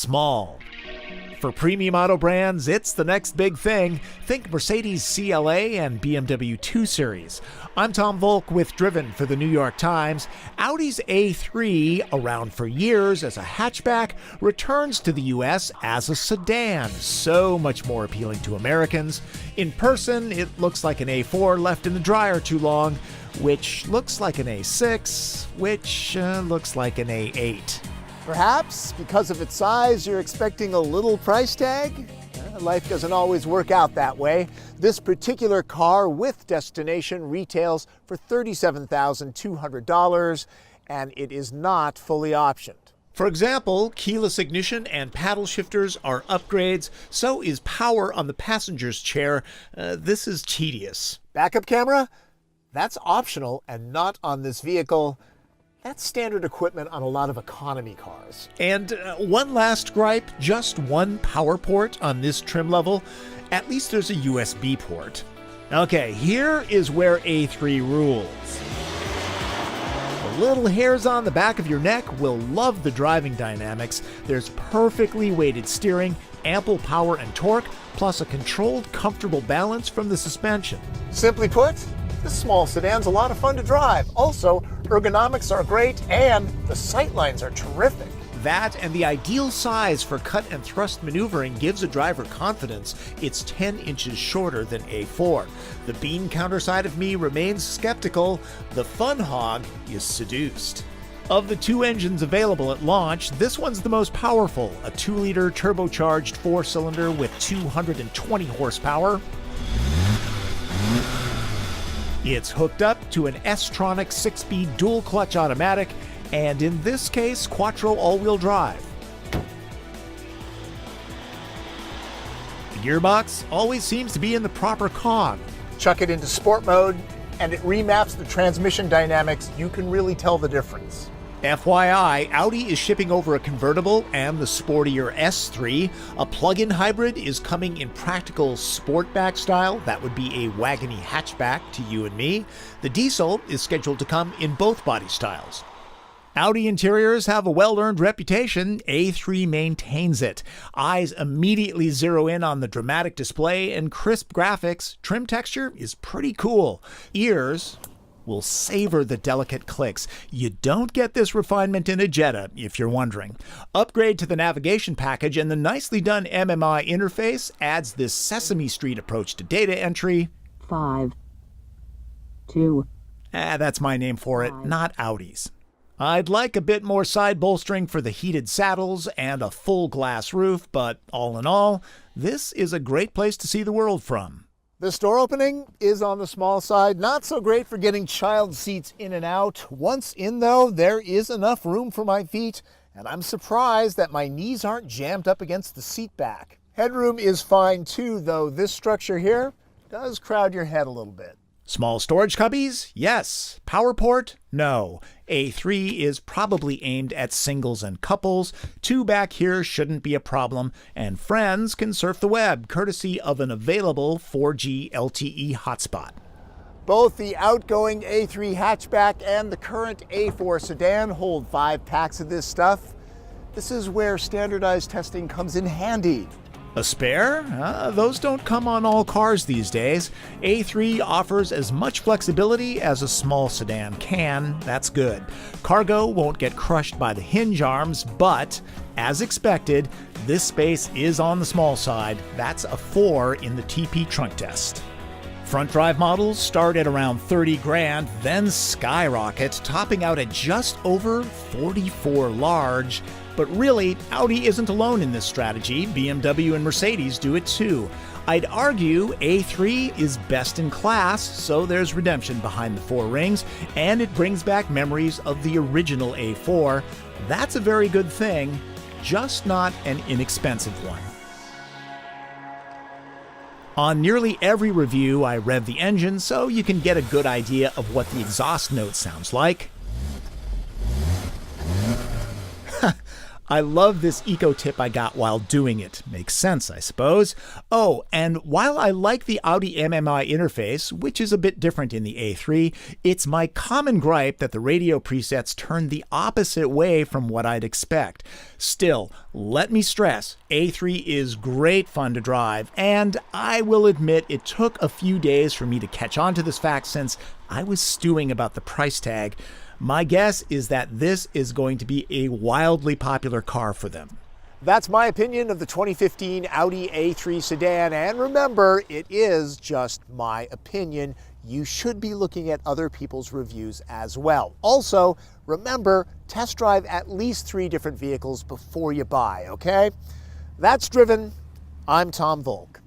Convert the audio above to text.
small. For premium auto brands, it's the next big thing. Think Mercedes CLA and BMW 2 Series. I'm Tom Volk with Driven for the New York Times. Audi's A3, around for years as a hatchback, returns to the U.S. as a sedan, so much more appealing to Americans. In person, it looks like an A4 left in the dryer too long, which looks like an A6, which looks like an A8. Perhaps because of its size, you're expecting a little price tag? Life doesn't always work out that way. This particular car with destination retails for $37,200, and it is not fully optioned. For example, keyless ignition and paddle shifters are upgrades. So is power on the passenger's chair. This is tedious. Backup camera? That's optional and not on this vehicle. That's standard equipment on a lot of economy cars. And one last gripe, just one power port on this trim level. At least there's a USB port. Okay, here is where A3 rules. The little hairs on the back of your neck will love the driving dynamics. There's perfectly weighted steering, ample power and torque, plus a controlled, comfortable balance from the suspension. Simply put, this small sedan's a lot of fun to drive. Also, ergonomics are great and the sightlines are terrific. That and the ideal size for cut and thrust maneuvering gives a driver confidence. It's 10 inches shorter than A4. The bean counter side of me remains skeptical. The fun hog is seduced. Of the two engines available at launch, this one's the most powerful, a 2-liter turbocharged 4-cylinder with 220 horsepower. It's hooked up to an S-Tronic 6-speed dual-clutch automatic, and in this case, quattro all-wheel drive. The gearbox always seems to be in the proper cog. Chuck it into sport mode, and it remaps the transmission dynamics. You can really tell the difference. FYI, Audi is shipping over a convertible and the sportier S3. A plug-in hybrid is coming in practical sportback style. That would be a wagony hatchback to you and me. The diesel is scheduled to come in both body styles. Audi interiors have a well-earned reputation. A3 maintains it. Eyes immediately zero in on the dramatic display and crisp graphics. Trim texture is pretty cool. Ears will savor the delicate clicks. You don't get this refinement in a Jetta, if you're wondering. Upgrade to the navigation package, and the nicely done MMI interface adds this Sesame Street approach to data entry. 5, 2. That's my name for it, not Audi's. I'd like a bit more side bolstering for the heated saddles and a full glass roof, but all in all, this is a great place to see the world from. This door opening is on the small side, not so great for getting child seats in and out. Once in though, there is enough room for my feet, and I'm surprised that my knees aren't jammed up against the seat back. Headroom is fine too, though this structure here does crowd your head a little bit. Small storage cubbies? Yes. Power port? No. A3 is probably aimed at singles and couples. 2 back here shouldn't be a problem, and friends can surf the web, courtesy of an available 4G LTE hotspot. Both the outgoing A3 hatchback and the current A4 sedan hold 5 packs of this stuff. This is where standardized testing comes in handy. A spare? Those don't come on all cars these days. A3 offers as much flexibility as a small sedan can. That's good. Cargo won't get crushed by the hinge arms, but as expected, this space is on the small side. That's a 4 in the TP trunk test. Front drive models start at around $30,000, then skyrocket, topping out at just over $44,000 large. But really, Audi isn't alone in this strategy. BMW and Mercedes do it too. I'd argue A3 is best in class, so there's redemption behind the 4 rings, and it brings back memories of the original A4. That's a very good thing, just not an inexpensive one. On nearly every review, I rev the engine so you can get a good idea of what the exhaust note sounds like. I love this eco tip I got while doing it. Makes sense, I suppose. Oh, and while I like the Audi MMI interface, which is a bit different in the A3, it's my common gripe that the radio presets turn the opposite way from what I'd expect. Still, let me stress, A3 is great fun to drive, and I will admit it took a few days for me to catch on to this fact since I was stewing about the price tag. My guess is that this is going to be a wildly popular car for them. That's my opinion of the 2015 Audi A3 sedan, and remember, it is just my opinion. You should be looking at other people's reviews as well. Also, remember, test drive at least 3 different vehicles before you buy, okay? That's Driven. I'm Tom Volk.